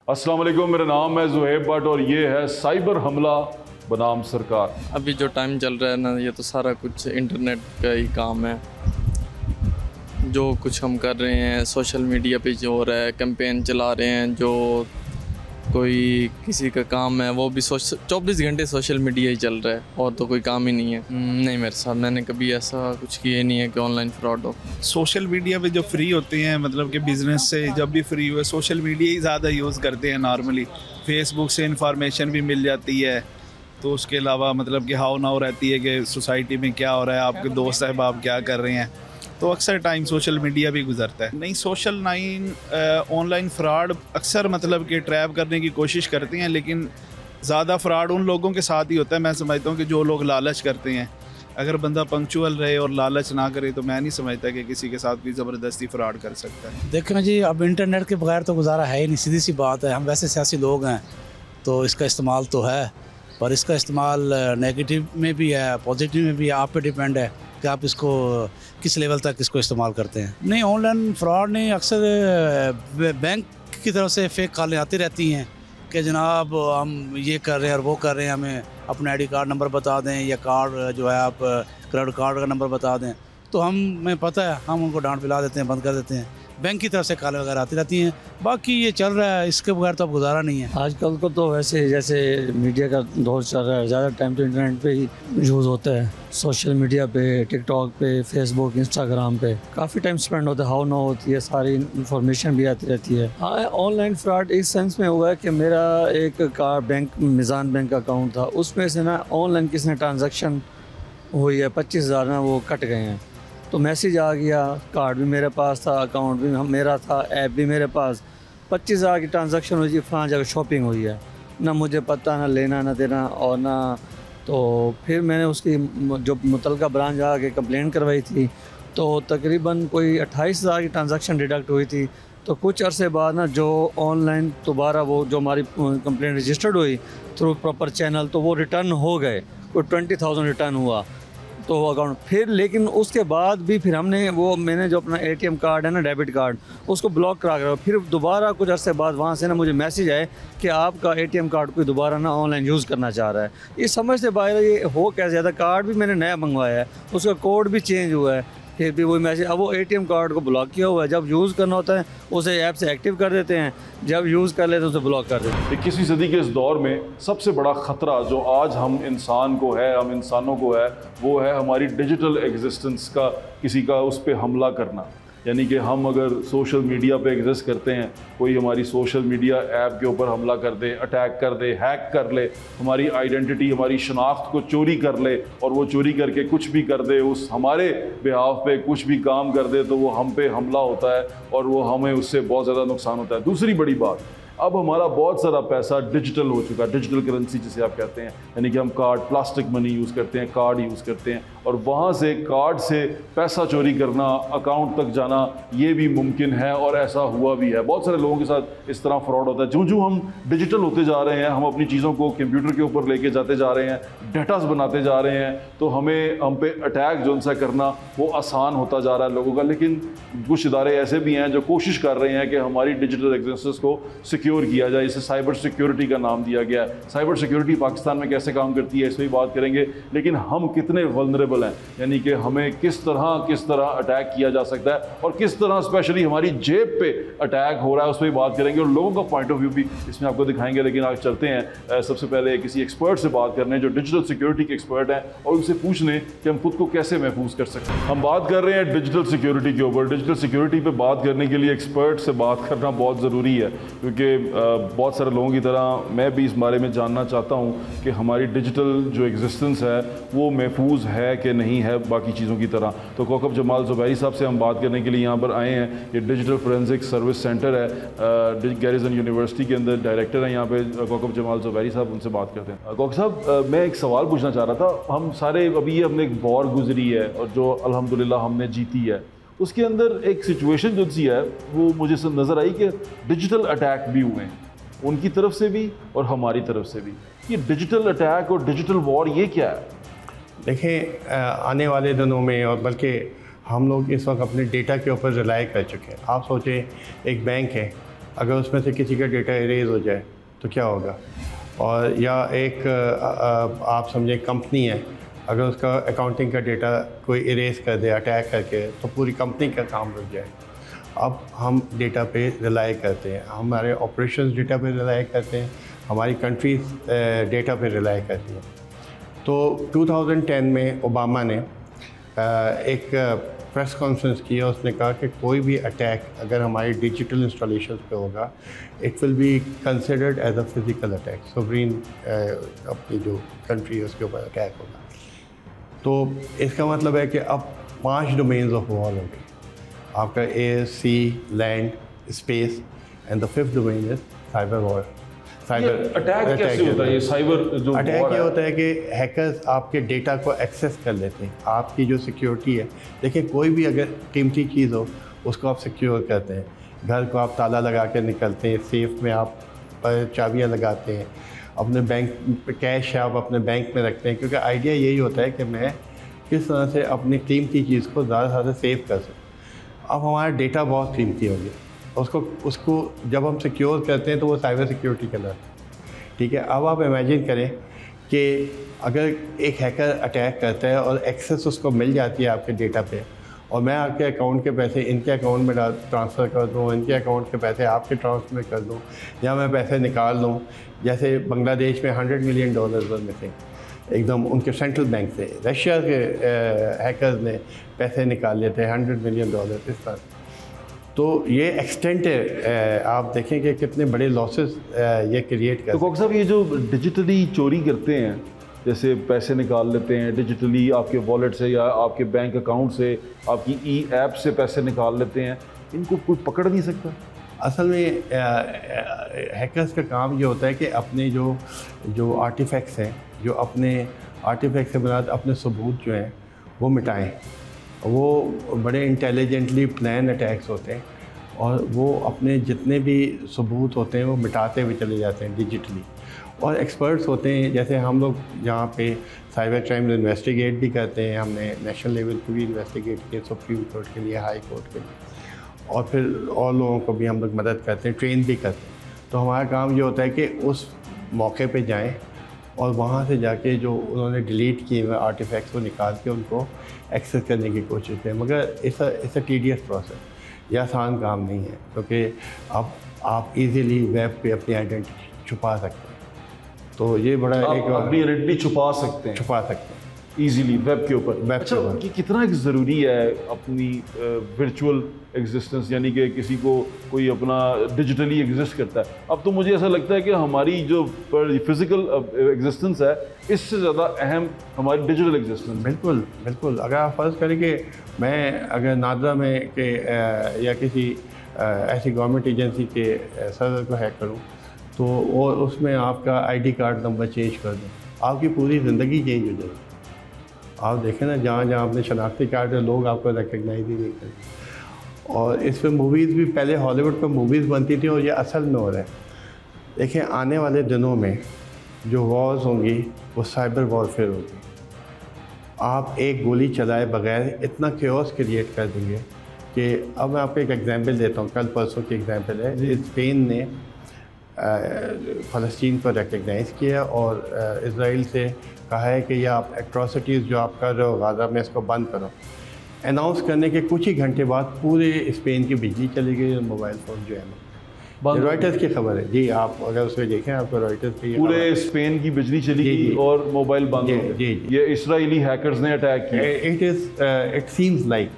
अस्सलाम वालेकुम, मेरा नाम है ज़ुहैब भट्ट और ये है साइबर हमला बनाम सरकार। अभी जो टाइम चल रहा है ना, ये तो सारा कुछ इंटरनेट का ही काम है। जो कुछ हम कर रहे हैं सोशल मीडिया पे जो हो रहा है, कैंपेन चला रहे हैं, जो कोई किसी का काम है वो भी 24 घंटे सोशल मीडिया ही चल रहा है, और तो कोई काम ही नहीं है। नहीं, मेरे साथ मैंने कभी ऐसा कुछ किया नहीं है कि ऑनलाइन फ्रॉड हो। सोशल मीडिया पे जो फ्री होते हैं, मतलब कि बिज़नेस से जब भी फ्री हुए सोशल मीडिया ही ज़्यादा यूज़ करते हैं नॉर्मली। फेसबुक से इंफॉर्मेशन भी मिल जाती है, तो उसके अलावा मतलब कि हाउ नाउ रहती है कि सोसाइटी में क्या हो रहा है, आपके दोस्त साहब आप क्या कर रहे हैं, तो अक्सर टाइम सोशल मीडिया भी गुजरता है। नहीं, ऑनलाइन फ्रॉड अक्सर मतलब कि ट्रैप करने की कोशिश करते हैं, लेकिन ज़्यादा फ्रॉड उन लोगों के साथ ही होता है। मैं समझता हूँ कि जो लोग लालच करते हैं, अगर बंदा पंक्चुअल रहे और लालच ना करे तो मैं नहीं समझता कि किसी के साथ भी ज़बरदस्ती फ्रॉड कर सकता है। देखें जी, अब इंटरनेट के बगैर तो गुजारा है ही नहीं, सीधी सी बात है। हम वैसे सियासी लोग हैं तो इसका इस्तेमाल तो है, पर इसका इस्तेमाल नेगेटिव में भी है, पॉजिटिव में भी है। आप पे डिपेंड है कि आप इसको किस लेवल तक इसको इस्तेमाल करते हैं। नहीं, ऑनलाइन फ्रॉड नहीं, अक्सर बैंक की तरफ से फेक कॉलें आती रहती हैं कि जनाब हम ये कर रहे हैं और वो कर रहे हैं, हमें अपना आईडी कार्ड नंबर बता दें या कार्ड जो है आप क्रेडिट कार्ड का नंबर बता दें, तो हमें पता है, हम उनको डांट पिला देते हैं, बंद कर देते हैं। बैंक की तरफ से कॉलें वगैरह आती रहती हैं। बाकी ये चल रहा है, इसके बगैर तो अब गुजारा नहीं है। आजकल को तो वैसे जैसे मीडिया का दौर चल रहा है, ज़्यादा टाइम तो इंटरनेट पे ही यूज़ होता है। सोशल मीडिया पे, टिकटॉक पे, फेसबुक, इंस्टाग्राम पे काफ़ी टाइम स्पेंड होता है। हाउ ना होती है, सारी इन्फॉर्मेशन भी आती रहती है। हाँ, ऑनलाइन फ्रॉड इस सेंस में हुआ है कि मेरा एक बैंक मिज़ान बैंक अकाउंट था, उसमें से ना ऑनलाइन किसी ने ट्रांजेक्शन हुई है, 25,000 ना वो कट गए हैं। तो मैसेज आ गया, कार्ड भी मेरे पास था, अकाउंट भी मेरा था, ऐप भी मेरे पास। 25,000 की ट्रांजैक्शन हुई, फलां जगह शॉपिंग हुई है, ना मुझे पता, ना लेना ना देना, और ना तो फिर मैंने उसकी जो मुतलका ब्रांच आके कंप्लेंट करवाई थी, तो तकरीबन कोई 28,000 की ट्रांजैक्शन डिडक्ट हुई थी। तो कुछ अरसे बाद ना जो ऑनलाइन दोबारा वो जो हमारी कंप्लेंट रजिस्टर्ड हुई थ्रू प्रॉपर चैनल, तो वो रिटर्न हो गए, कोई 20,000 रिटर्न हुआ तो अकाउंट। फिर लेकिन उसके बाद भी फिर मैंने जो अपना ATM कार्ड है ना, डेबिट कार्ड, उसको ब्लॉक करा कर फिर दोबारा कुछ अर्से बाद वहाँ से ना मुझे मैसेज आए कि आपका ATM कार्ड कोई दोबारा ना ऑनलाइन यूज़ करना चाह रहा है। ये समझ से बाहर ये हो कैसे जाता। कार्ड भी मैंने नया मंगवाया है, उसका कोड भी चेंज हुआ है, फिर भी वही मैसेज। अब वो ATM कार्ड को ब्लॉक किया हुआ है, जब यूज़ करना होता है उसे ऐप से एक्टिव कर देते हैं, जब यूज़ कर लेते हैं उसे ब्लॉक कर देते हैं। 21वीं सदी के इस दौर में सबसे बड़ा ख़तरा जो आज हम इंसानों को है, वो है हमारी डिजिटल एग्जिस्टेंस का किसी का उस पर हमला करना। यानी कि हम अगर सोशल मीडिया पे एग्जिस्ट करते हैं, कोई हमारी सोशल मीडिया ऐप के ऊपर हमला कर दे, अटैक कर दे, हैक कर ले, हमारी आइडेंटिटी, हमारी शनाख्त को चोरी कर ले, और वो चोरी करके कुछ भी कर दे, उस हमारे बिहाफ पे कुछ भी काम कर दे, तो वो हम पे हमला होता है और वो हमें उससे बहुत ज़्यादा नुकसान होता है। दूसरी बड़ी बात, अब हमारा बहुत सारा पैसा डिजिटल हो चुका है, डिजिटल करेंसी जिसे आप कहते हैं, यानी कि हम कार्ड, प्लास्टिक मनी यूज़ करते हैं, कार्ड यूज़ करते हैं, और वहाँ से कार्ड से पैसा चोरी करना, अकाउंट तक जाना, ये भी मुमकिन है और ऐसा हुआ भी है। बहुत सारे लोगों के साथ इस तरह फ्रॉड होता है। जो हम डिजिटल होते जा रहे हैं, हम अपनी चीज़ों को कंप्यूटर के ऊपर लेके जाते जा रहे हैं, डेटास बनाते जा रहे हैं, तो हम पे अटैक जो उनसे करना वो आसान होता जा रहा है लोगों का। लेकिन कुछ इदारे ऐसे भी हैं जो कोशिश कर रहे हैं कि हमारी डिजिटल एग्जिस्टेंस को सिक्योर किया जाए। इसे साइबर सिक्योरिटी का नाम दिया गया है। साइबर सिक्योरिटी पाकिस्तान में कैसे काम करती है, इस पर भी बात करेंगे। लेकिन हम कितने वल्नरेबल हैं, यानी कि हमें किस तरह अटैक किया जा सकता है, और किस तरह स्पेशली हमारी जेब पे अटैक हो रहा है, उस पर भी बात करेंगे, और लोगों का पॉइंट ऑफ व्यू भी इसमें आपको दिखाएंगे। लेकिन आज चलते हैं सबसे पहले किसी एक्सपर्ट से बात करने जो डिजिटल सिक्योरिटी के एक्सपर्ट हैं, और उनसे पूछने कि हम खुद को कैसे महफूज कर सकते हैं। हम बात कर रहे हैं डिजिटल सिक्योरिटी के ऊपर। डिजिटल सिक्योरिटी पे बात करने के लिए एक्सपर्ट से बात करना बहुत ज़रूरी है, क्योंकि बहुत सारे लोगों की तरह मैं भी इस बारे में जानना चाहता हूँ कि हमारी डिजिटल जो एग्जिस्टेंस है वो महफूज है कि नहीं है बाकी चीज़ों की तरह। तो कौकब जमाल ज़ुबैरी साहब से हम बात करने के लिए यहाँ पर आए हैं। ये डिजिटल फोरेंसिक सर्विस सेंटर है, गैरिसन यूनिवर्सिटी के अंदर डायरेक्टर हैं यहाँ पे कौकब जमाल ज़ुबैरी साहब, उनसे बात करते हैं। कौकब साहब, मैं एक सवाल पूछना चाह रहा था। हम सारे अभी हमने एक वॉर गुजरी है और जो अल्हम्दुलिल्लाह हमने जीती है, उसके अंदर एक सिचुएशन जो सी है वो मुझे नज़र आई कि डिजिटल अटैक भी हुए हैं, उनकी तरफ से भी और हमारी तरफ से भी। ये डिजिटल अटैक और डिजिटल वॉर ये क्या है? देखें, आने वाले दिनों में, और बल्कि हम लोग इस वक्त अपने डेटा के ऊपर रिलाई कर चुके हैं। आप सोचें, एक बैंक है, अगर उसमें से किसी का डेटा इरेज हो जाए तो क्या होगा। और या एक आप समझें कंपनी है, अगर उसका अकाउंटिंग का डेटा कोई इरेज कर दे अटैक करके तो पूरी कंपनी का काम रुक जाए। अब हम डेटा पे रिलाई करते हैं, हमारे ऑपरेशंस डेटा पे रिलाई करते हैं, हमारी कंट्रीज डेटा पे रिलाई करती हैं। तो 2010 में ओबामा ने एक प्रेस कॉन्फ्रेंस किया, उसने कहा कि कोई भी अटैक अगर हमारी डिजिटल इंस्टॉलेशन पे होगा it will be considered as a physical attack, sovereign अपनी जो कंट्री है उसके ऊपर अटैक होगा। तो इसका मतलब है कि अब 5 डोमेन्स ऑफ वॉर होंगे, आपका air, sea, land, space and the 5th domain is cyber war. Attack कैसे होता है ये साइबर जो अटैक ये होता है कि हैकर्स आपके डेटा को एक्सेस कर लेते हैं, आपकी जो सिक्योरिटी है। देखिए कोई भी अगर कीमती चीज़ हो उसको आप सिक्योर करते हैं, घर को आप ताला लगा के निकलते हैं, सेफ में आप चाबियां लगाते हैं, अपने बैंक कैश आप अपने बैंक में रखते हैं, क्योंकि आइडिया यही होता है कि मैं किस तरह से अपनी कीमती चीज़ को ज़्यादा से ज़्यादा सेव कर सकूँ। अब हमारा डेटा बहुत कीमती हो गया, उसको जब हम सिक्योर करते हैं तो वो साइबर सिक्योरिटी कहलाता है। ठीक है, अब आप इमेजिन करें कि अगर एक हैकर अटैक करता है और एक्सेस उसको मिल जाती है आपके डेटा पे, और मैं आपके अकाउंट के पैसे इनके अकाउंट में ट्रांसफ़र कर दूँ, इनके अकाउंट के पैसे आपके ट्रांसफ़र कर दूँ, या मैं पैसे निकाल लूँ। जैसे बांग्लादेश में $100 मिलियन मिसिंग एकदम उनके सेंट्रल बैंक से, रशिया के हैकर्स ने पैसे निकाल लिए थे $100 मिलियन इस तरह। तो ये एक्सटेंट है, आप देखें कि कितने बड़े लॉसेस ये क्रिएट कर। तो डॉक्टर साहब ये जो डिजिटली चोरी करते हैं, जैसे पैसे निकाल लेते हैं डिजिटली आपके वॉलेट से या आपके बैंक अकाउंट से, आपकी ई ऐप से पैसे निकाल लेते हैं, इनको कोई पकड़ नहीं सकता? असल में हैकर्स का काम ये होता है कि अपने जो आर्टिफैक्ट्स हैं, जो अपने आर्टिफैक्ट से बना अपने सबूत जो हैं वो मिटाएं। वो बड़े इंटेलिजेंटली प्लान अटैक्स होते हैं और वो अपने जितने भी सबूत होते हैं वो मिटाते हुए चले जाते हैं डिजिटली। और एक्सपर्ट्स होते हैं, जैसे हम लोग यहाँ पे साइबर क्राइम इन्वेस्टिगेट भी करते हैं, हमने नेशनल लेवल पर भी इन्वेस्टिगेट किए, सुप्रीम कोर्ट के लिए, हाई कोर्ट के लिए, और फिर और लोगों को भी हम लोग मदद करते हैं, ट्रेन भी करते हैं। तो हमारा काम ये होता है कि उस मौके पे जाएं और वहाँ से जाके जो उन्होंने डिलीट किए हुए आर्टिफैक्ट्स को निकाल के उनको एक्सेस करने की कोशिश करें। मगर इट्स अ टीडियस प्रोसेस, यह आसान काम नहीं है, क्योंकि अब आप इजीली वेब पे अपनी आइडेंटिटी छुपा सकते हैं। तो ये बड़ा एक अपनी आइडेंटिटी छुपा सकते हैं इजीली वेब के ऊपर। अच्छा, कि कितना ज़रूरी है अपनी वर्चुअल एग्जिस्टेंस, यानी कि किसी को कोई अपना डिजिटली एग्जिस्ट करता है। अब तो मुझे ऐसा लगता है कि हमारी जो फिज़िकल एग्जिस्टेंस है इससे ज़्यादा अहम हमारी डिजिटल एग्जिस्टेंस। बिल्कुल बिल्कुल। अगर आप फ़र्ज़ करें कि मैं अगर नादरा में के या किसी ऐसी गवर्नमेंट एजेंसी के सर्वर को हैक करूँ तो वो उसमें आपका ID कार्ड नंबर चेंज कर दूँ, आपकी पूरी ज़िंदगी चेंज हो जाएगी। आप देखें ना, जहाँ जहाँ आपने शनाख्ती कार्ड है लोग आपको रिकग्नाइज ही नहीं करें। और इस पर मूवीज़ भी, पहले हॉलीवुड पर मूवीज़ बनती थी और ये असल में हो रहा है। देखें आने वाले दिनों में जो वॉर्स होंगी वो साइबर वॉरफेयर होगी। आप एक गोली चलाए बगैर इतना केओस क्रिएट कर देंगे कि अब मैं आपको एक एग्जांपल देता हूँ, कल परसों की एग्जांपल है। स्पेन ने फ़लस्तीन को रिकग्नाइज़ किया और इज़राइल से कहा है कि ये आप एट्रॉसिटीज़ जो आप कर रहे हो गाज़ा में इसको बंद करो। अनाउंस करने के कुछ ही घंटे बाद पूरे स्पेन की बिजली चली गई और मोबाइल फ़ोन जो है रॉयटर्स की खबर है जी, आप अगर उसमें देखें आपको रॉयटर्स की पूरे स्पेन की बिजली चली गई और मोबाइल बंद हो गए। ये इसराइली हैकर्स ने अटैक किया। इट सीम्स लाइक,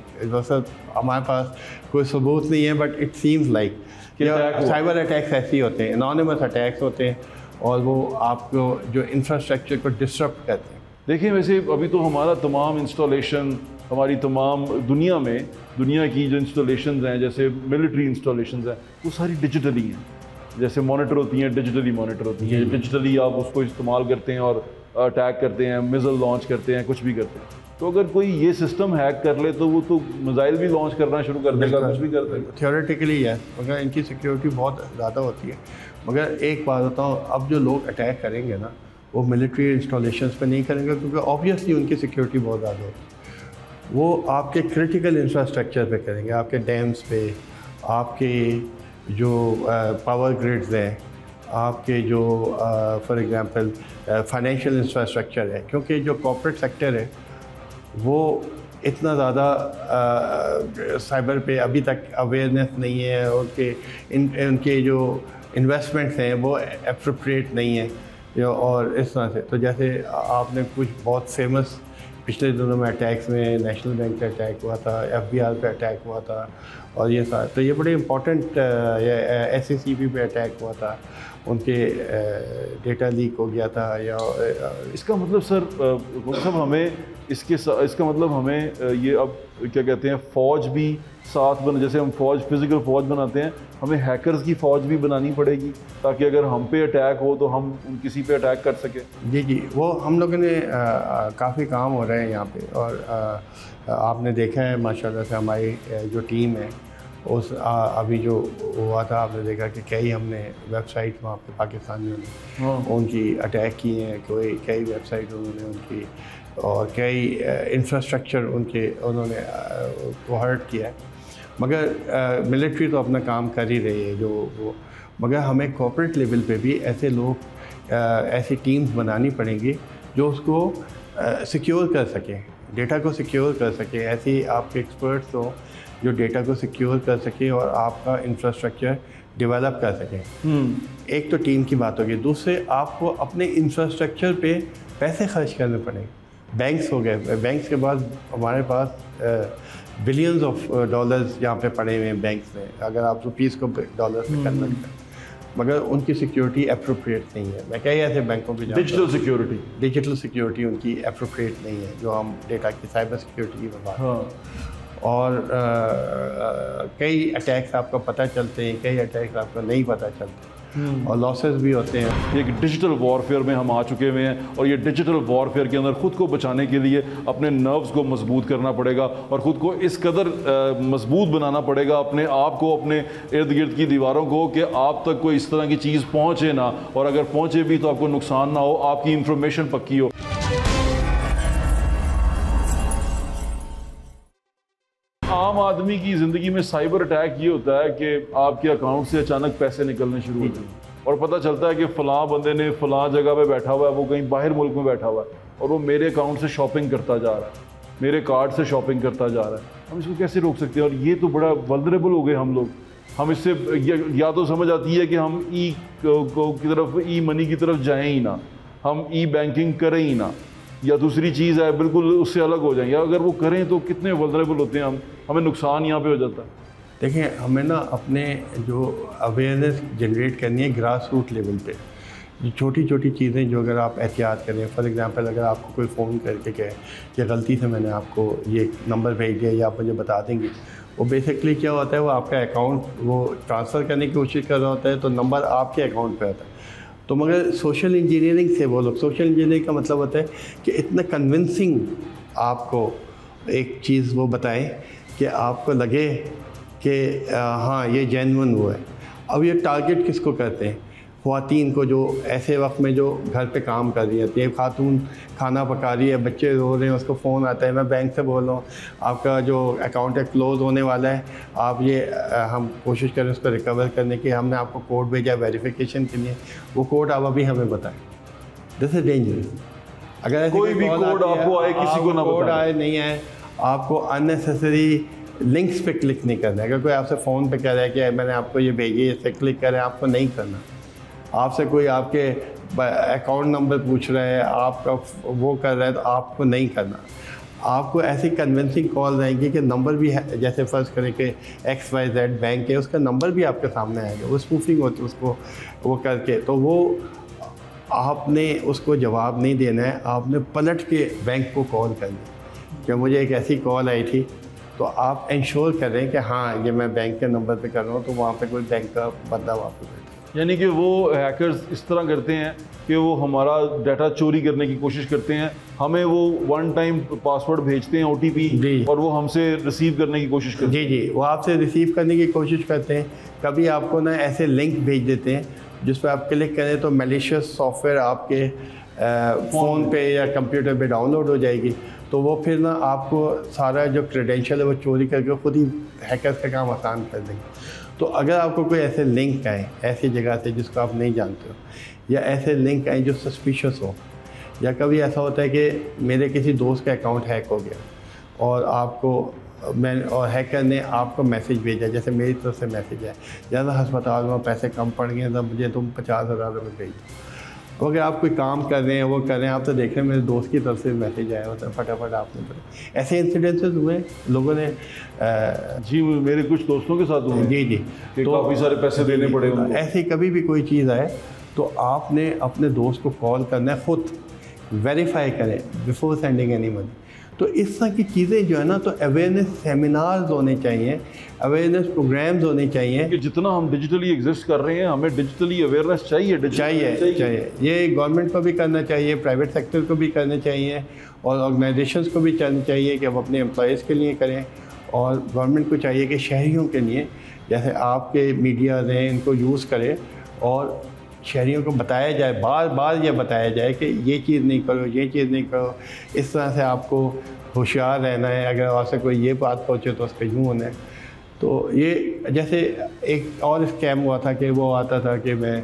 हमारे पास कोई सबूत नहीं है but it seems like cyber attacks ऐसे ही होते हैं, एनोनिमस अटैक्स होते हैं और वो आपको जो इंफ्रास्ट्रक्चर को डिसरप्ट करते हैं। देखिए वैसे अभी तो हमारा तमाम इंस्टॉलेशन, हमारी तमाम दुनिया की जो इंस्टॉलेशंस हैं, जैसे मिलिट्री इंस्टॉलेशंस हैं, वो सारी डिजिटली हैं। जैसे मॉनिटर होती हैं, डिजिटली मॉनिटर होती हैं, डिजिटली आप उसको इस्तेमाल करते हैं और अटैक करते हैं, मिसाइल लॉन्च करते हैं, कुछ भी करते हैं। तो अगर कोई ये सिस्टम हैक कर ले तो वो तो मिसाइल भी लॉन्च करना शुरू कर देगा, कुछ भी कर देगा। थियोरेटिकली है, मगर इनकी सिक्योरिटी बहुत ज़्यादा होती है। मगर एक बात बताऊँ, अब जो लोग अटैक करेंगे ना वो मिलिट्री इंस्टॉलेशंस पे नहीं करेंगे, क्योंकि ऑब्वियसली उनकी सिक्योरिटी बहुत ज़्यादा होती है। वो आपके क्रिटिकल इंफ्रास्ट्रक्चर पे करेंगे, आपके डैम्स पे, आपके जो पावर ग्रिड्स हैं, आपके जो फॉर एग्जांपल फाइनेंशियल इंफ्रास्ट्रक्चर है, क्योंकि जो कॉर्पोरेट सेक्टर है वो इतना ज़्यादा साइबर पे अभी तक अवेयरनेस नहीं है, उनके जो इन्वेस्टमेंट्स हैं वो एप्रोप्रिएट नहीं है और इस तरह से। तो जैसे आपने कुछ बहुत फेमस पिछले दिनों में अटैक्स में नेशनल बैंक पे अटैक हुआ था, FBI पे अटैक हुआ था और ये सारा, तो ये बड़े इम्पोर्टेंट SACB पे अटैक हुआ था, उनके डेटा लीक हो गया था। या इसका मतलब सर हमें इसका मतलब हमें ये अब क्या कहते हैं, फ़ौज भी साथ बना, जैसे हम फिज़िकल फ़ौज बनाते हैं, हमें हैकर्स की फ़ौज भी बनानी पड़ेगी ताकि अगर हम पे अटैक हो तो हम किसी पे अटैक कर सकें। जी, वो हम लोगों ने काफ़ी काम हो रहे हैं यहाँ पे, और आपने देखा है माशाल्लाह से हमारी जो टीम है उस अभी जो हुआ था, आपने देखा कि कई हमने वेबसाइट वहाँ पे पाकिस्तानियों ने उनकी अटैक किए हैं, कई वेबसाइट उन्होंने उनकी, और कई इंफ्रास्ट्रक्चर उन्होंने को हर्ट किया है। मगर मिलिट्री तो अपना काम कर ही रही है जो वो, मगर हमें कॉर्पोरेट लेवल पे भी ऐसे लोग ऐसी टीम्स बनानी पड़ेंगी जो उसको सिक्योर कर सकें, डेटा को सिक्योर कर सकें। ऐसी आपके एक्सपर्ट्स हो जो डेटा को सिक्योर कर सकें और आपका इंफ्रास्ट्रक्चर डेवलप कर सकें। एक तो टीम की बात होगी, दूसरे आपको अपने इंफ्रास्ट्रक्चर पे पैसे खर्च करने पड़ेंगे। बैंक्स हो गए, बैंक्स के बाद हमारे पास बिलियंस ऑफ डॉलर्स यहाँ पे पड़े हुए हैं बैंक्स में, अगर आप रुपीज़ को डॉलर्स में कन्वर्ट करें, मगर उनकी सिक्योरिटी अप्रोप्रिएट नहीं है। मैं कई ऐसे बैंकों पे डिजिटल सिक्योरिटी उनकी अप्रोप्रिएट नहीं है, जो हम डेटा की साइबर सिक्योरिटी की बात और कई अटैक्स आपको पता चलते हैं, कई अटैक्स आपको नहीं पता चलते और लॉसेस भी होते हैं। एक डिजिटल वॉरफेयर में हम आ चुके हुए हैं और ये डिजिटल वॉरफेयर के अंदर ख़ुद को बचाने के लिए अपने नर्व्स को मजबूत करना पड़ेगा और ख़ुद को इस कदर मजबूत बनाना पड़ेगा, अपने आप को, अपने इर्द गिर्द की दीवारों को, कि आप तक कोई इस तरह की चीज़ पहुँचे ना, और अगर पहुँचे भी तो आपको नुकसान ना हो, आपकी इंफॉर्मेशन पक्की हो। आम आदमी की ज़िंदगी में साइबर अटैक ये होता है कि आपके अकाउंट से अचानक पैसे निकलने शुरू होते हैं और पता चलता है कि फ़लाँ बंदे ने फ़लाँ जगह पे बैठा हुआ है, वो कहीं बाहर मुल्क में बैठा हुआ है और वो मेरे अकाउंट से शॉपिंग करता जा रहा है, मेरे कार्ड से शॉपिंग करता जा रहा है। हम इसको कैसे रोक सकते हैं? और ये तो बड़ा वल्नरेबल हो गए हम लोग। हम इससे या तो समझ आती है कि हम की तरफ, ई मनी की तरफ जाएँ ही ना, हम ई बैंकिंग करें ही ना, या दूसरी चीज़ है बिल्कुल उससे अलग हो जाएंगे। अगर वो करें तो कितने वल्नरेबल होते हैं हमें नुकसान यहाँ पे हो जाता है। देखिए, हमें ना अपने जो अवेयरनेस जनरेट करनी है ग्रास रूट लेवल पे, छोटी छोटी चीज़ें जो अगर आप एहतियात करें, फॉर एग्जांपल अगर आपको कोई फ़ोन करके कहे कि गलती से मैंने आपको ये नंबर भेज दिया या आप मुझे बता देंगे, वो बेसिकली क्या होता है, वो आपका अकाउंट वो ट्रांसफ़र करने की कोशिश कर रहा होता है, तो नंबर आपके अकाउंट पर आता है। तो मगर सोशल इंजीनियरिंग से वो लोग, सोशल इंजीनियरिंग का मतलब होता है कि इतना कन्विंसिंग आपको एक चीज़ वो बताएं कि आपको लगे कि हाँ ये जेन्युइन वो है। अब ये टारगेट किसको करते हैं? ख़वातीन को, जो ऐसे वक्त में जो घर पे काम कर रही होती है, खातून खाना पका रही है, बच्चे रो रहे हैं, उसको फ़ोन आता है, मैं बैंक से बोल रहा हूँ, आपका जो अकाउंट है क्लोज़ होने वाला है, आप ये हम कोशिश करें उसको रिकवर करने की, हमने आपको कोड भेजा वेरिफिकेशन के लिए, वो कोड आप अभी हमें बताएं। This is dangerous. अगर कोई भी कोड आपको आए, किसी को ना कोड आए नहीं है, आपको अननेसेसरी लिंक्स पे क्लिक नहीं करना है। अगर कोई आपसे फ़ोन पे कह रहा है कि मैंने आपको ये भेजी, इस पर क्लिक करें, आपको नहीं करना। आपसे कोई आपके अकाउंट नंबर पूछ रहा है, आपका वो कर रहा है, तो आपको नहीं करना। आपको ऐसी कन्विंसिंग कॉल आएंगी कि नंबर भी है, जैसे फ़र्ज़ करें कि XYZ बैंक है, उसका नंबर भी आपके सामने आएगा, वो स्पूफिंग होती है उसको वो करके, तो वो आपने उसको जवाब नहीं देना है, आपने पलट के बैंक को कॉल करना कि मुझे एक ऐसी कॉल आई थी, तो आप इंश्योर करें कि हाँ ये मैं बैंक के नंबर पे कर रहा हूँ, तो वहाँ पे कोई बैंक का बंदा वापस बैठा। यानी कि वो हैकर्स इस तरह करते हैं कि वो हमारा डाटा चोरी करने की कोशिश करते हैं, हमें वो वन टाइम पासवर्ड भेजते हैं OTP, और वो हमसे रिसीव करने की कोशिश करते हैं। जी, वो आपसे रिसीव करने की कोशिश करते हैं। कभी आपको ना ऐसे लिंक भेज देते हैं जिस पर आप क्लिक करें तो मैलिशियस सॉफ्टवेयर आपके फ़ोन पे या कंप्यूटर पे डाउनलोड हो जाएगी, तो वो फिर ना आपको सारा जो क्रेडेंशियल है वो चोरी करके खुद ही हैकर्स का काम आसान कर देंगे। तो अगर आपको कोई ऐसे लिंक आए ऐसी जगह से जिसको आप नहीं जानते हो, या ऐसे लिंक आए जो सस्पिशियस हो, या कभी ऐसा होता है कि मेरे किसी दोस्त का अकाउंट हैक हो गया और हैकर ने आपको मैसेज भेजा, जैसे मेरी तरफ से मैसेज है, ज़्यादा अस्पताल में पैसे कम पड़ गए तो मुझे तुम 50,000 रुपये भेजो। तो अगर आप कोई काम कर रहे हैं, वो कर रहे हैं, आप तो देख रहे हैं मेरे दोस्त की तरफ से मैसेज आया होता है, फटाफट आपने ऐसे इंसिडेंसेस हुए लोगों ने। जी मेरे कुछ दोस्तों के साथ हुए। जी तो काफ़ी सारे पैसे देने पड़े उनको। ऐसे कभी भी कोई चीज़ आए तो आपने अपने दोस्त को कॉल करना है, ख़ुद वेरीफाई करें बिफोर सेंडिंग एनी मनी। तो इस तरह की चीज़ें जो है ना, तो अवेयरनेस सेमिनार्स होने चाहिए, अवेयरनेस प्रोग्राम्स होने चाहिए। कि जितना हम डिजिटली एग्जिस्ट कर रहे हैं, हमें डिजिटली अवेयरनेस चाहिए। ये गवर्नमेंट को भी करना चाहिए, प्राइवेट सेक्टर को भी करना चाहिए, और ऑर्गेनाइजेशंस को भी करना चाहिए कि हम अपने एम्प्लॉयज़ के लिए करें। और गवर्नमेंट को चाहिए कि शहरियों के लिए, जैसे आपके मीडिया हैं, इनको यूज़ करें और शहरियों को बताया जाए, बार बार ये बताया जाए कि ये चीज़ नहीं करो, ये चीज़ नहीं करो, इस तरह से आपको होशियार रहना है, अगर आपसे कोई ये बात पहुँचे तो उस पर यूँ होना है। तो ये जैसे एक और स्कैम हुआ था कि वो आता था कि मैं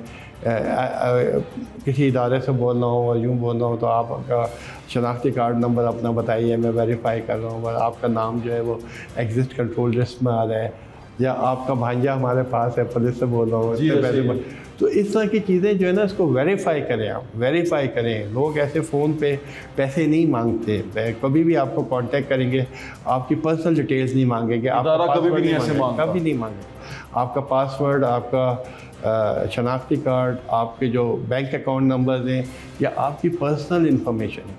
किसी इदारे से बोल रहा हूँ और यूँ बोल रहा हूँ, तो आपका शनाख्ती कार्ड नंबर अपना बताइए, मैं वेरीफाई कर रहा हूँ, और आपका नाम जो है वो एग्जिस्ट कंट्रोल लिस्ट में आ रहा है, या आपका भांजा हमारे पास है, पुलिस से बोल रहा हूँ। तो इस तरह की चीज़ें जो है ना, इसको वेरीफाई करें, आप वेरीफाई करें। लोग ऐसे फ़ोन पे पैसे नहीं मांगते, कभी भी आपको कांटेक्ट करेंगे, आपकी पर्सनल डिटेल्स नहीं मांगेंगे, आपका कभी नहीं मांगे, आपका पासवर्ड, आपका शनाख्ती कार्ड, आपके जो बैंक अकाउंट नंबर हैं, या आपकी पर्सनल इंफॉर्मेशन है,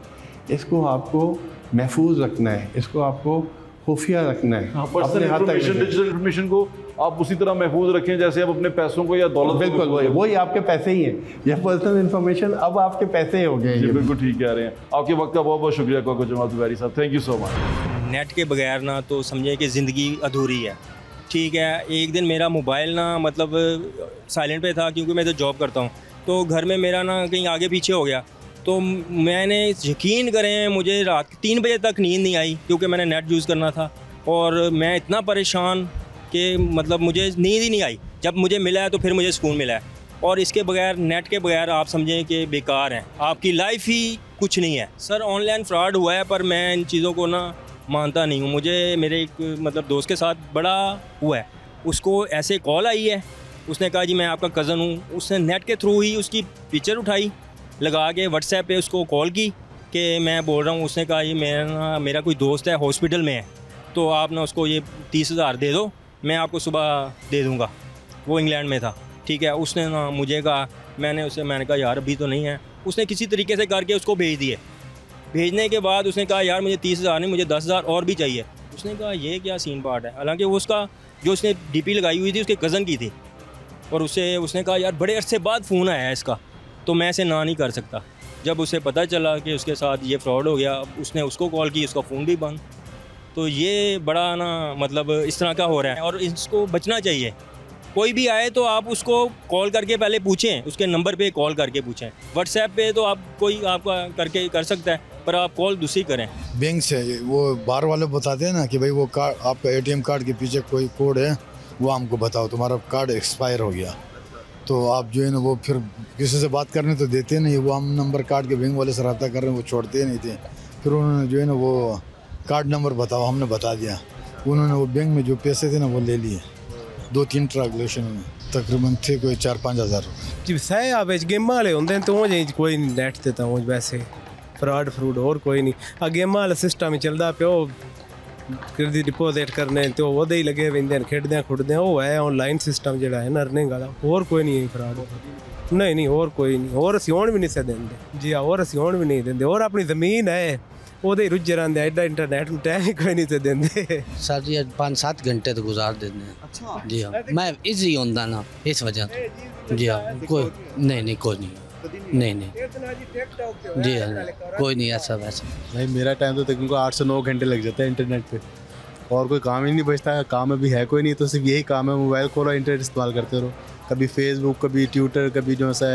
इसको आपको महफूज रखना है, इसको आपको खुफिया रखना है। डिजिटल इन्फॉर्मेशन को आप उसी तरह महफूज रखें जैसे आप अपने पैसों को या दौलत। बिल्कुल वही आपके पैसे ही हैं, ये पर्सनल इन्फॉर्मेशन अब आपके पैसे हो गए। जी बिल्कुल ठीक कह रहे हैं। आपके वक्त का बहुत बहुत शुक्रिया कोको जमाल जुबैरी साहब, thank you so much. Net के बगैर ना तो समझे कि ज़िंदगी अधूरी है। ठीक है, एक दिन मेरा मोबाइल ना मतलब साइलेंट पे था, क्योंकि मैं तो जॉब करता हूँ, तो घर में मेरा ना कहीं आगे पीछे हो गया। तो मैंने, यकीन करें, मुझे रात 3 बजे तक नींद नहीं आई, क्योंकि मैंने नेट यूज़ करना था, और मैं इतना परेशान कि मतलब मुझे नींद ही नहीं आई। जब मुझे मिला है तो फिर मुझे सुकून मिला है, और इसके बगैर, नेट के बगैर आप समझें कि बेकार हैं, आपकी लाइफ ही कुछ नहीं है। सर ऑनलाइन फ्रॉड हुआ है, पर मैं इन चीज़ों को ना मानता नहीं हूँ। मुझे मेरे एक मतलब दोस्त के साथ बड़ा हुआ है, उसको ऐसे कॉल आई है, उसने कहा जी मैं आपका कज़न हूँ। उसने नेट के थ्रू ही उसकी पिक्चर उठाई, लगा के व्हाट्सएप पे उसको कॉल की कि मैं बोल रहा हूँ। उसने कहा ये मेरा कोई दोस्त है, हॉस्पिटल में है, तो आप ना उसको ये 30,000 दे दो, मैं आपको सुबह दे दूँगा। वो इंग्लैंड में था, ठीक है। उसने ना मुझे कहा, मैंने कहा यार अभी तो नहीं है। उसने किसी तरीके से करके उसको भेज दिए। भेजने के बाद उसने कहा यार मुझे 30,000 नहीं, मुझे 10,000 और भी चाहिए। उसने कहा ये क्या सीन पार्ट है, हालांकि वो उसका जो उसने डीपी लगाई हुई थी उसके कज़न की थी, और उसने कहा यार बड़े अरसे बाद फ़ोन आया है इसका, तो मैं इसे ना नहीं कर सकता। जब उसे पता चला कि उसके साथ ये फ्रॉड हो गया, उसने उसको कॉल की, उसका फ़ोन भी बंद। तो ये बड़ा ना मतलब इस तरह का हो रहा है, और इसको बचना चाहिए। कोई भी आए तो आप उसको कॉल करके पहले पूछें, उसके नंबर पे कॉल करके पूछें। व्हाट्सएप पे तो आप कोई आपका करके कर सकता है, पर आप कॉल दूसरी करें। बैंक से वो बाहर वाले बताते हैं ना कि भाई वो कार्ड, आपका एटीएम कार्ड के पीछे कोई कोड है, वो हमको बताओ, तुम्हारा कार्ड एक्सपायर हो गया। तो आप जो है ना वो फिर किसी से बात करने तो देते नहीं, वो हम नंबर कार्ड के बैंक वाले से रब्ता कर रहे हैं, वो छोड़ते नहीं थे। फिर उन्होंने जो है ना वो कार्ड नंबर बताओ, हमने बता दिया। उन्होंने वो बैंक में जो पैसे थे ना वो ले लिए, 2-3 ट्रांजैक्शन में तकरीबन थे कोई 4-5 हज़ार रुपये। जी सही आप गेम वाले होंगे तो कोई नहीं नेट देता हूँ, वैसे फ्रॉड और कोई नहीं। गेम वाला सिस्टम ही चलता प्यो, डिपोजिट करने तो वो ही लगे पेंदे खेडदे खुडदे, वो है ऑनलाइन सिस्टम जो है ना अर्निंग वाला, और कोई नहीं है फ्रॉड। नहीं और कोई नहीं, और असी होन भी नहीं से देंगे जी हाँ, और असी होन भी नहीं देंगे, और अपनी ज़मीन है वो रुझे रहते, एडा इंटरनेट में टाइम कोई नहीं से देंगे। सर जी 5-7 घंटे तो गुजार देते हैं। अच्छा जी हाँ, मैं इजी होता ना इस वजह से। जी हाँ, कोई नहीं कोई नहीं जी हाँ, कोई नहीं ऐसा वैसा। भाई मेरा टाइम तो तकरीबन 8 से 9 घंटे लग जाता है इंटरनेट पे, और कोई काम ही नहीं बचता है। काम अभी है कोई नहीं, तो सिर्फ यही काम है, मोबाइल खोलो, इंटरनेट इस्तेमाल करते रहो। कभी फेसबुक, कभी ट्विटर, कभी जो सा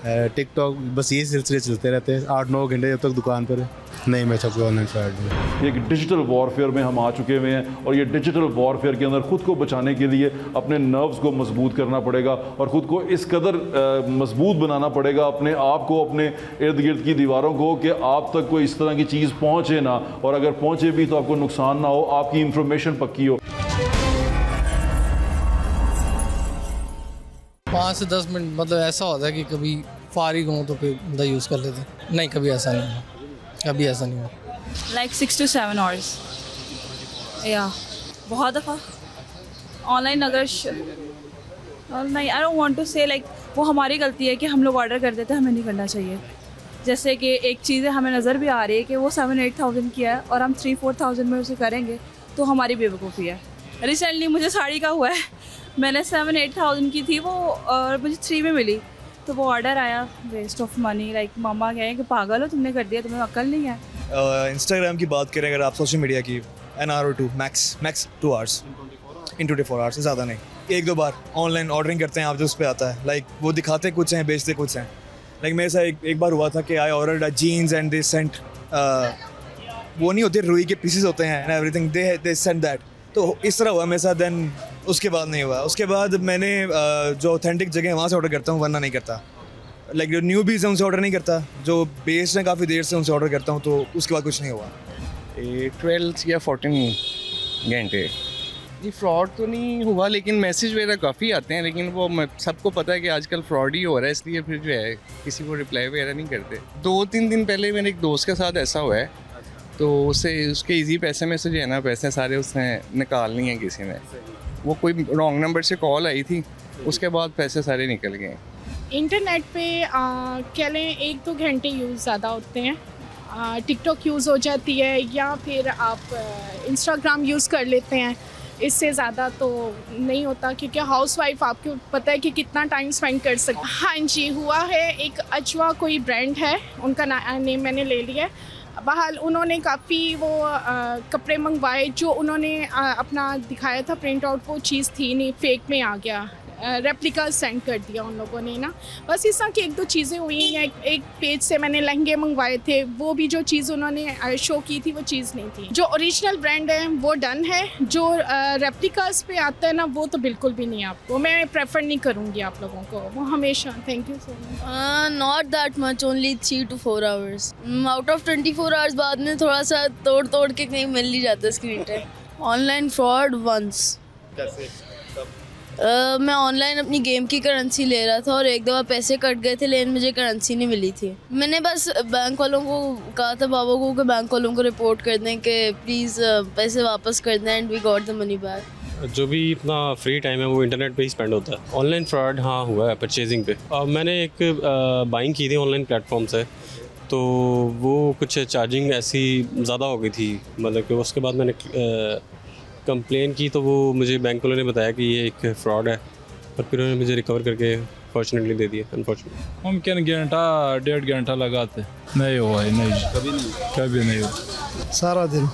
टिकटॉक, बस ये सिलसिले चलते रहते हैं 8-9 घंटे जब तक दुकान पर है। नहीं, मैं सबको ऑनलाइन फ्रॉड नहीं। एक डिजिटल वॉरफेयर में हम आ चुके हुए हैं और ये डिजिटल वॉरफेयर के अंदर ख़ुद को बचाने के लिए अपने नर्व्स को मजबूत करना पड़ेगा और ख़ुद को इस कदर मजबूत बनाना पड़ेगा अपने आप को, अपने इर्द गिर्द की दीवारों को, कि आप तक कोई इस तरह की चीज़ पहुँचे ना, और अगर पहुँचे भी तो आपको नुकसान ना हो, आपकी इंफॉर्मेशन पक्की हो। 5 से 10 मिनट मतलब ऐसा होता है कि कभी फारिग हूँ तो फिर बंदा यूज़ कर लेते हैं। नहीं, कभी ऐसा नहीं हुआ, कभी ऐसा नहीं हुआ। Like 6 to 7 hours या बहुत दफ़ा ऑनलाइन अगर online I don't want to say like वो हमारी गलती है कि हम लोग ऑर्डर कर देते हैं, हमें नहीं करना चाहिए। जैसे कि एक चीज़ हमें नज़र भी आ रही है कि वो 7-8 थाउजेंड की है और हम 3-4 थाउजेंड में उसे करेंगे तो हमारी बेवकूफ़ी है। रिसेंटली मुझे साड़ी का हुआ है, मैंने 7-8 थाउजेंड की थी वो और मुझे 3 में मिली, तो वो ऑर्डर आया, वेस्ट ऑफ मनी। लाइक मामा कहें कि पागल हो, तुमने कर दिया, तुम्हें अक्ल नहीं है। इंस्टाग्राम की बात करें अगर आप, सोशल मीडिया की, an hour or 2 max 2 hours in 24 hours से ज़्यादा नहीं। 1-2 बार ऑनलाइन ऑर्डरिंग करते हैं आप, जो उस पर आता है लाइक वो दिखाते कुछ हैं, बेचते कुछ हैं। लाइक मेरे साथ एक बार हुआ था कि I ordered jeans and they sent, वो नहीं होते रुई के पीसेस होते हैं and everything, they sent that. तो इस तरह हुआ मेरे साथ। देन उसके बाद नहीं हुआ। उसके बाद मैंने जो ऑथेंटिक जगह है वहाँ से ऑर्डर करता हूँ, वरना नहीं करता। लाइक जो न्यू बीज है उनसे ऑर्डर नहीं करता, जो बेस्ड हैं काफ़ी देर से उनसे ऑर्डर करता हूँ, तो उसके बाद कुछ नहीं हुआ। 12 या 14 घंटे। ये फ्रॉड तो नहीं हुआ, लेकिन मैसेज वगैरह काफ़ी आते हैं, लेकिन वो सबको पता है कि आजकल फ्रॉड ही हो रहा है, इसलिए फिर जो है किसी को रिप्लाई वगैरह नहीं करते। 2-3 दिन पहले मेरे एक दोस्त के साथ ऐसा हुआ है, तो उसके इजी पैसे में से जो है ना, पैसे सारे उसने निकाल लिए हैं किसी ने। वो कोई रॉन्ग नंबर से कॉल आई थी, उसके बाद पैसे सारे निकल गए। इंटरनेट पे कह लें 1-2 घंटे यूज़ ज़्यादा होते हैं। टिकटॉक यूज़ हो जाती है या फिर आप इंस्टाग्राम यूज़ कर लेते हैं, इससे ज़्यादा तो नहीं होता, क्योंकि हाउसवाइफ आपको पता है कि कितना टाइम स्पेंड कर सकते। हाँ जी, हुआ है। एक अजवा कोई ब्रांड है, उनका नेम मैंने ले लिया। बहरहाल उन्होंने काफ़ी वो कपड़े मंगवाए, जो उन्होंने अपना दिखाया था प्रिंट आउट, वो चीज़ थी नहीं, फेक में आ गया, रेप्लिका सेंड कर दिया उन लोगों ने ना। बस इस तरह की 1-2 चीज़ें हुई हैं। एक पेज से मैंने लहंगे मंगवाए थे, वो भी जो चीज़ उन्होंने शो की थी वो चीज़ नहीं थी। जो ओरिजिनल ब्रांड है वो डन है, जो रेप्लिकास पे आता है ना वो तो बिल्कुल भी नहीं। आपको मैं प्रेफर नहीं करूँगी आप लोगों को वो हमेशा। Thank you so much. Not that much, only 3 to 4 hours out of 24 hours। बाद में थोड़ा सा तोड़ के कहीं मिल ही जाता है screen time. Online fraud once. कैसे? मैं ऑनलाइन अपनी गेम की करेंसी ले रहा था और एक दफ़ा पैसे कट गए थे, लेकिन मुझे करेंसी नहीं मिली थी। मैंने बस बैंक वालों को कहा था, बाबा को, कि बैंक वालों को रिपोर्ट कर दें कि प्लीज़ पैसे वापस कर दें, and we got the money back. जो भी इतना फ्री टाइम है वो इंटरनेट पे ही स्पेंड होता है। ऑनलाइन फ्रॉड हाँ हुआ है परचेजिंग पे। मैंने एक बाइंग की थी ऑनलाइन प्लेटफॉर्म से, तो वो कुछ चार्जिंग ऐसी ज़्यादा हो गई थी, मतलब कि उसके बाद मैंने कंप्लेन की, तो वो मुझे बैंक वालों ने बताया कि ये एक फ़्रॉड है, और फिर उन्होंने मुझे रिकवर करके फॉर्चुनेटली दे दिया। अनफॉर्चुनेटली मुमकिन घंटा 1.5 घंटा लगाते, नहीं हुआ है। नहीं, कभी नहीं हुआ। सारा दिन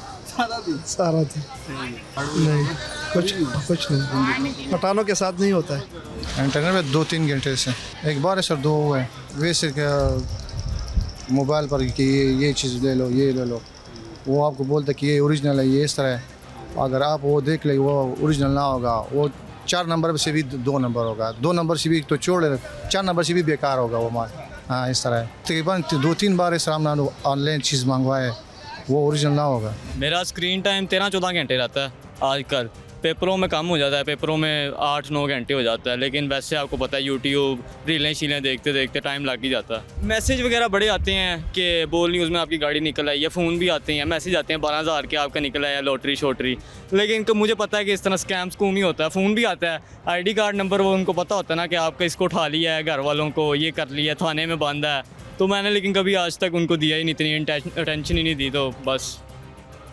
नहीं, कुछ नहीं। पठानों के साथ नहीं होता है। इंटरनेट में 2-3 घंटे से एक बार सर 2 हुए। वैसे क्या मोबाइल पर कि ये चीज़ ले लो, ये ले लो, वो आपको बोलता कि ये ओरिजिनल है, ये इस तरह है। अगर आप वो देख ले वो ओरिजिनल ना होगा, वो 4 नंबर से भी 2 नंबर होगा, 2 नंबर से भी तो छोड़ दे, 4 नंबर से भी बेकार होगा वो माल। हाँ, इस तरह है। तकरीबन 2-3 बार इस तरह ऑनलाइन चीज़ मंगवाए, वो ओरिजिनल ना होगा। मेरा स्क्रीन टाइम 13-14 घंटे रहता है आजकल। पेपरों में कम हो जाता है, पेपरों में 8-9 घंटे हो जाता है, लेकिन वैसे आपको पता है यूट्यूब रीलें शीलें देखते देखते टाइम लग ही जाता है। मैसेज वगैरह बड़े आते हैं कि बोल न्यूज़ में आपकी गाड़ी निकल आई है, फ़ोन भी आते हैं, मैसेज आते हैं 12,000 के आपका निकल आया लॉटरी शॉटरी, लेकिन मुझे पता है कि इस तरह स्कैम स्कूम ही होता है। फ़ोन भी आता है, ID कार्ड नंबर वो उनको पता होता है ना कि आपका इसको उठा लिया है, घर वालों को ये कर लिया, थाने में बंद है, तो मैंने लेकिन कभी आज तक उनको दिया ही नहीं, इतनी अटेंशन ही नहीं दी, तो बस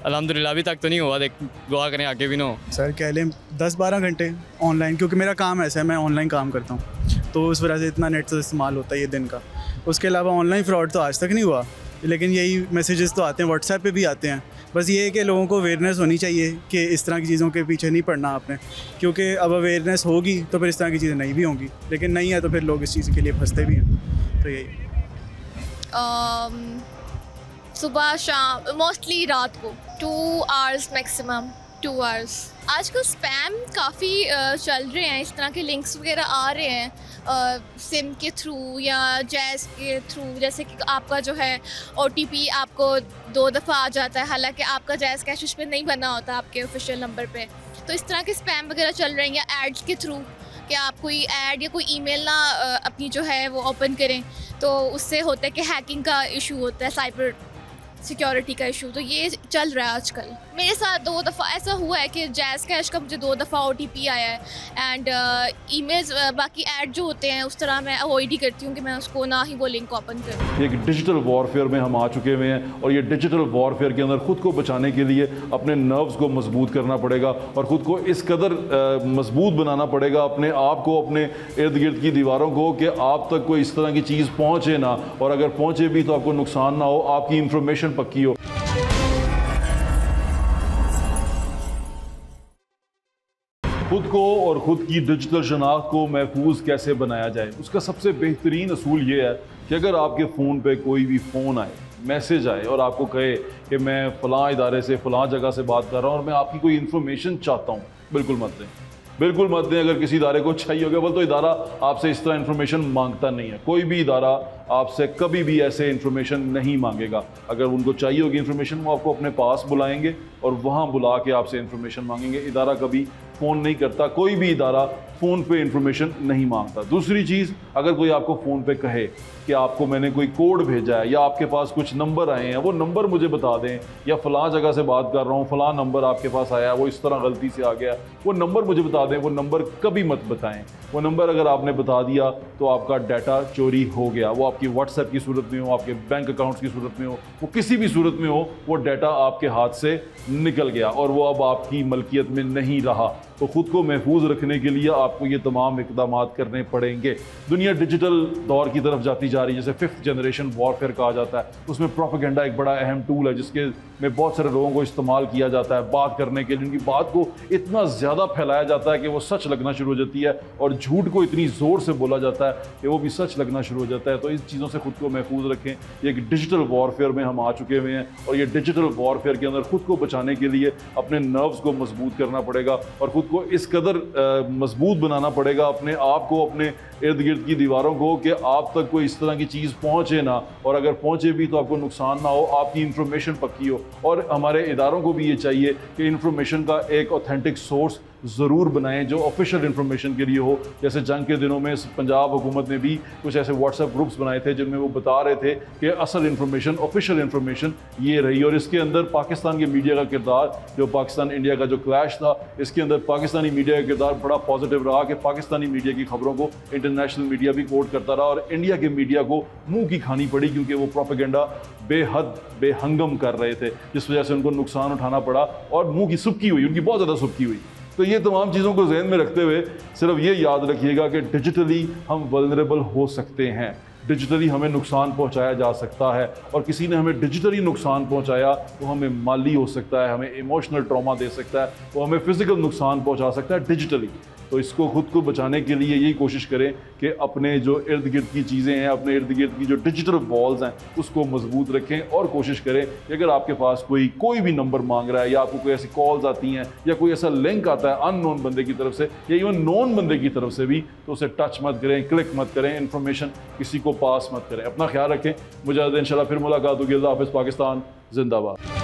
अल्हम्दुलिल्लाह अभी तक तो नहीं हुआ। दुआ करें आगे भी ना हो। सर कह लें 10-12 घंटे ऑनलाइन, क्योंकि मेरा काम ऐसा है, मैं ऑनलाइन काम करता हूँ, तो उस वजह से इतना नेट से इस्तेमाल होता है ये दिन का। उसके अलावा ऑनलाइन फ्रॉड तो आज तक नहीं हुआ, लेकिन यही मैसेजेस तो आते हैं, व्हाट्सएप पे भी आते हैं। बस ये है कि लोगों को अवेयरनेस होनी चाहिए कि इस तरह की चीज़ों के पीछे नहीं पड़ना आपने, क्योंकि अब अवेयरनेस होगी तो फिर इस तरह की चीज़ें नहीं भी होंगी, लेकिन नहीं है तो फिर लोग इस चीज़ के लिए फंसते भी हैं। तो यही सुबह शाम, मोस्टली रात को 2 आवर्स मैक्सिमम, 2 आवर्स। आजकल स्पैम काफ़ी चल रहे हैं, इस तरह के लिंक्स वगैरह आ रहे हैं सिम के थ्रू या जैज़ के थ्रू, जैसे कि आपका जो है OTP आपको 2 दफ़ा आ जाता है, हालांकि आपका जैज़ कैश उस पर नहीं बना होता आपके ऑफिशियल नंबर पे। तो इस तरह के स्पैम वगैरह चल रहे हैं, या एड्स के थ्रू कि आप कोई ऐड या कोई ईमेल ना अपनी जो है वो ओपन करें, तो उससे होता है कि हैकिंग का इशू होता है, साइबर सिक्योरिटी का इशू। तो ये चल रहा है आजकल। मेरे साथ 2 दफ़ा ऐसा हुआ है कि जैज़ कैश का मुझे 2 दफ़ा OTP आया है, एंड ईमेल्स बाकी ऐड जो होते हैं उस तरह मैं अवॉइड ही करती हूँ कि मैं उसको ना ही वो लिंक ओपन करूँ। एक डिजिटल वॉरफेयर में हम आ चुके हुए हैं, और ये डिजिटल वॉरफेयर के अंदर ख़ुद को बचाने के लिए अपने नर्व्स को मजबूत करना पड़ेगा, और ख़ुद को इस कदर मजबूत बनाना पड़ेगा अपने आप को, अपने इर्द गिर्द की दीवारों को, कि आप तक कोई इस तरह की चीज़ पहुँचे ना, और अगर पहुँचे भी तो आपको नुकसान ना हो, आपकी इंफॉर्मेशन पक्की हो। खुद को और ख़ुद की डिजिटल शनाख्त को महफूज कैसे बनाया जाए, उसका सबसे बेहतरीन असूल ये है कि अगर आपके फ़ोन पे कोई भी फ़ोन आए, मैसेज आए और आपको कहे कि मैं फ़लाँ इदारे से फ़लाँ जगह से बात कर रहा हूँ और मैं आपकी कोई इन्फॉर्मेशन चाहता हूँ, बिल्कुल मत दें, बिल्कुल मत दें। अगर किसी इदारे को चाहिए होगा, बोल तो इदारा आपसे इस तरह इन्फॉर्मेशन मांगता नहीं है। कोई भी इदारा आपसे कभी भी ऐसे इन्फॉर्मेशन नहीं मांगेगा। अगर उनको चाहिए होगी इन्फॉर्मेशन, वो आपको अपने पास बुलाएंगे और वहाँ बुला के आपसे इन्फॉर्मेशन मांगेंगे। इदारा कभी फ़ोन नहीं करता, कोई भी इदारा फ़ोन पे इन्फॉर्मेशन नहीं मांगता। दूसरी चीज़, अगर कोई आपको फ़ोन पे कहे कि आपको मैंने कोई कोड भेजा है या आपके पास कुछ नंबर आए हैं, वो नंबर मुझे बता दें, या फ़लाँ जगह से बात कर रहा हूँ, फ़लाँ नंबर आपके पास आया है, वो इस तरह गलती से आ गया, वो नंबर मुझे बता दें, वो नंबर कभी मत बताएं। वो नंबर अगर आपने बता दिया तो आपका डाटा चोरी हो गया। वो आपकी व्हाट्सएप की सूरत में हो, आपके बैंक अकाउंट्स की सूरत में हो, वो किसी भी सूरत में हो, वो डाटा आपके हाथ से निकल गया और वो अब आपकी मलकियत में नहीं रहा। तो ख़ुद को महफूज रखने के लिए आपको ये तमाम इक़दाम करने पड़ेंगे। दुनिया डिजिटल दौर की तरफ जाती जा रही है, जैसे 5th जनरेशन वॉरफेयर कहा जाता है। उसमें प्रोपेगेंडा एक बड़ा अहम टूल है, जिसके में बहुत सारे लोगों को इस्तेमाल किया जाता है बात करने के लिए। उनकी बात को इतना ज़्यादा फैलाया जाता है कि वो सच लगना शुरू हो जाती है, और झूठ को इतनी ज़ोर से बोला जाता है कि वो भी सच लगना शुरू हो जाता है। तो इन चीज़ों से ख़ुद को महफूज रखें। ये एक डिजिटल वॉरफेयर में हम आ चुके हुए हैं, और ये डिजिटल वॉरफेयर के अंदर ख़ुद को बचाने के लिए अपने नर्व्स को मजबूत करना पड़ेगा, और ख़ुद को इस कदर मजबूत बनाना पड़ेगा अपने आप को, अपने इर्द गिर्द की दीवारों को, कि आप तक कोई इस तरह की चीज़ पहुँचे ना, और अगर पहुँचे भी तो आपको नुकसान ना हो, आपकी इंफॉर्मेशन पक्की हो। और हमारे इदारों को भी ये चाहिए कि इंफॉर्मेशन का एक ऑथेंटिक सोर्स ज़रूर बनाएं जो ऑफिशियल इन्फॉर्मेशन के लिए हो। जैसे जंग के दिनों में पंजाब हुकूमत ने भी कुछ ऐसे व्हाट्सएप ग्रुप्स बनाए थे जिनमें वो बता रहे थे कि असल इन्फॉर्मेशन, ऑफिशियल इन्फॉर्मेशन ये रही। और इसके अंदर पाकिस्तान के मीडिया का किरदार, जो पाकिस्तान इंडिया का जो क्लैश था, इसके अंदर पाकिस्तानी मीडिया का किरदार बड़ा पॉजिटिव रहा कि पाकिस्तानी मीडिया की खबरों को इंटरनेशनल मीडिया भी कोट करता रहा, और इंडिया के मीडिया को मुँह की खानी पड़ी क्योंकि वो प्रोपेगेंडा बेहद बेहंगम कर रहे थे, जिस वजह से उनको नुकसान उठाना पड़ा और मुँह की सुबकी हुई, उनकी बहुत ज़्यादा सुबकी हुई। तो ये तमाम चीज़ों को जहन में रखते हुए सिर्फ ये याद रखिएगा कि डिजिटली हम वल्नरेबल हो सकते हैं, डिजिटली हमें नुकसान पहुंचाया जा सकता है, और किसी ने हमें डिजिटली नुकसान पहुंचाया वो हमें माली हो सकता है, हमें इमोशनल ट्रॉमा दे सकता है, वो हमें फिज़िकल नुकसान पहुंचा सकता है डिजिटली। तो इसको खुद को बचाने के लिए यही कोशिश करें कि अपने जो इर्द गिर्द की चीज़ें हैं, अपने इर्द गिर्द की जो डिजिटल वॉल्स हैं, उसको मजबूत रखें, और कोशिश करें कि अगर आपके पास कोई भी नंबर मांग रहा है, या आपको कोई ऐसी कॉल्स आती हैं, या कोई ऐसा लिंक आता है अननोन बंदे की तरफ से या इवन नोन बंदे की तरफ से भी, तो उसे टच मत करें, क्लिक मत करें, इन्फॉर्मेशन किसी को पास मत करें। अपना ख्याल रखें। मुझे इंशाल्लाह फिर मुलाकात होगी। अल्लाह हाफ़िज़। पाकिस्तान जिंदाबाद।